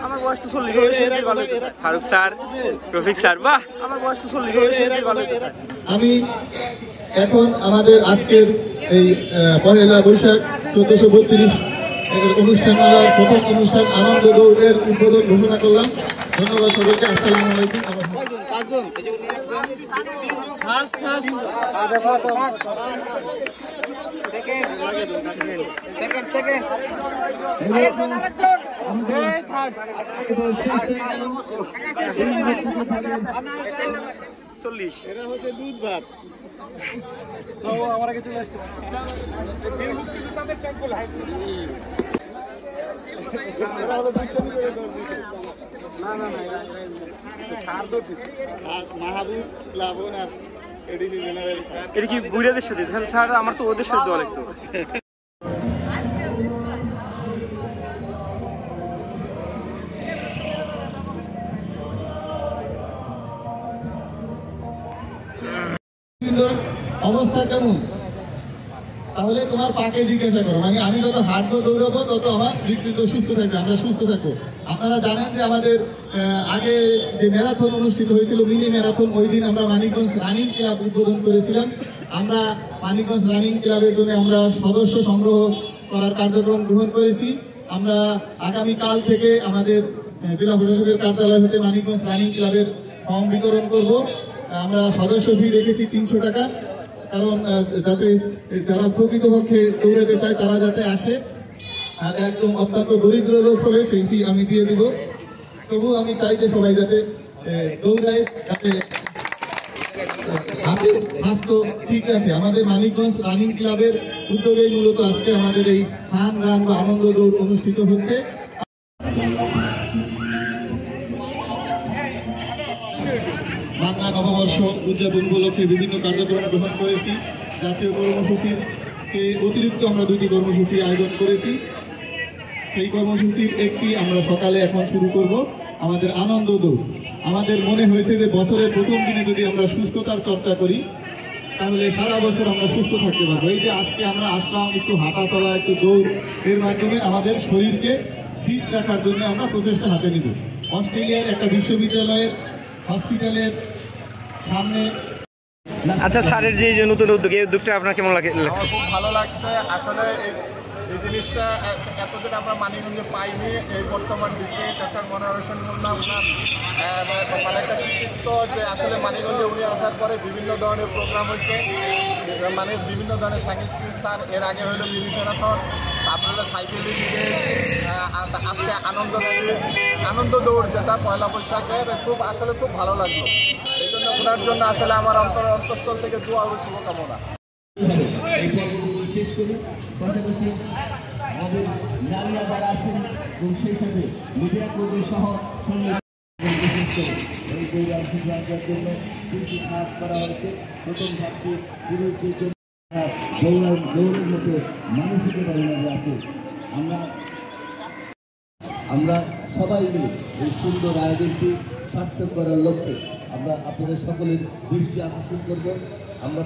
আমার বয়স তো 40 ফারুক স্যার, রফিক স্যার, বাহ আমার বয়স তো 40। আমি এখন আমাদের আজকের এই পহেলা বৈশাখ 1432 অনুষ্ঠানমালার প্রথম অনুষ্ঠান আনন্দ দৌড়ের উদ্বোধন ঘোষণা করলাম। ধন্যবাদ সবাইকে। আসসালামু আলাইকুম। এরা হচ্ছে দুধ ভাত। আমার আগে চলে আসতে এটা কি বুড়াদের সাথে? তাহলে স্যার আমার তো ওদের সাথে দেওয়া লাগতো। অবস্থা কেমন? তাহলে তোমার পাকে জিজ্ঞাসা করো, মানে আমি যত হাঁটবো দৌড়াবো তত আমার হৃদপিণ্ড সুস্থ থাকবে, আমরা সুস্থ থাকবো। আপনারা জানেন যে আমাদের আগে যে ম্যারাথন অনুষ্ঠিত হয়েছিল, মিনি ম্যারাথন, ওই দিন আমরা মানিকগঞ্জ রানিং ক্লাব উদ্বোধন করেছিলাম। আমরা মানিকগঞ্জ রানিং ক্লাবের জন্য আমরা সদস্য সংগ্রহ করার কার্যক্রম গ্রহণ করেছি। আমরা আগামীকাল থেকে আমাদের জেলা প্রশাসকের কার্যালয় হতে মানিকগঞ্জ রানিং ক্লাবের ফর্ম বিতরণ করব। আমরা সদস্য ফি রেখেছি 300 টাকা, কারণ যাতে যারা প্রকৃতপক্ষে দৌড়াতে চায় তারা যাতে আসে। আর একদম অত্যন্ত দরিদ্র লোক হলে সেই ফি আমি দিয়ে দিব। তবু আমি চাই যে সবাই যাতে দৌড়ায়, যাতে স্বাস্থ্য ঠিক রাখে। আমাদের মানিকগঞ্জ রানিং ক্লাবের উদ্যোগেই মূলত আজকে আমাদের এই ফান রান বা আনন্দ দৌড় অনুষ্ঠিত হচ্ছে। বাংলা নববর্ষ উদযাপন উপলক্ষে বিভিন্ন কার্যক্রম গ্রহণ করেছি। জাতীয় কর্মসূচির অতিরিক্ত আমরা 2টি কর্মসূচি আয়োজন করেছি। সেই কর্মসূচির একটি আমরা সকালে এখন শুরু করব, আমাদের আনন্দ দৌড়। আমাদের মনে হয়েছে যে বছরের প্রথম দিনে যদি আমরা সুস্থতার চর্চা করি তাহলে সারা বছর আমরা সুস্থ থাকতে পারবো। এই যে আজকে আমরা আসলাম, একটু হাঁটা চলা, একটু দৌড়, এর মাধ্যমে আমাদের শরীরকে ফিট রাখার জন্য আমরা প্রচেষ্টা হাতে নিব। অস্ট্রেলিয়ার একটা বিশ্ববিদ্যালয়ের হসপিটালের সামনে। আচ্ছা স্যারের যে নতুন উদ্যোগ, এই উদ্যোগটা আপনার কেমন লাগছে? খুব ভালো লাগছে আসলে। এই জিনিসটা এতদিন আমরা মানিকগঞ্জে পাইনি। এই বর্তমান ডিস্ট্রিক্ট একটা মনোরেশন করলাম ওনার মানে একটা কৃতিত্ব যে আসলে মানিকগঞ্জে উনি আসার পরে বিভিন্ন ধরনের প্রোগ্রাম হয়েছে, মানে বিভিন্ন ধরনের সাংস্কৃতিক। তার এর আগে হলো মিনি ম্যারাথন, তারপরে সাইকেলিং, আজকে আনন্দ দৌড় যেটা পয়লা বৈশাখের, আসলে খুব ভালো লাগলো। এই জন্য ওনার জন্য আসলে আমার অন্তঃস্থল থেকে দোয়া ও শুভকামনা। শেষ করি, পাশাপাশি আমাদের নারীরা যারা আছেন এবং সেই সাথে মিডিয়া কর্মী সহ এই দৌড়ার জন্য 2টি কাজ করা হয়েছে। প্রথম ধাপটি পুরুষদের জন্য দৌড়ের মতো মানসিকতা আছে। আমরা সবাই মিলে এই সুন্দর আয়োজনটি সার্থক করার লক্ষ্যে আমরা আপনাদের সকলের দৃষ্টি আকর্ষণ করব। আমরা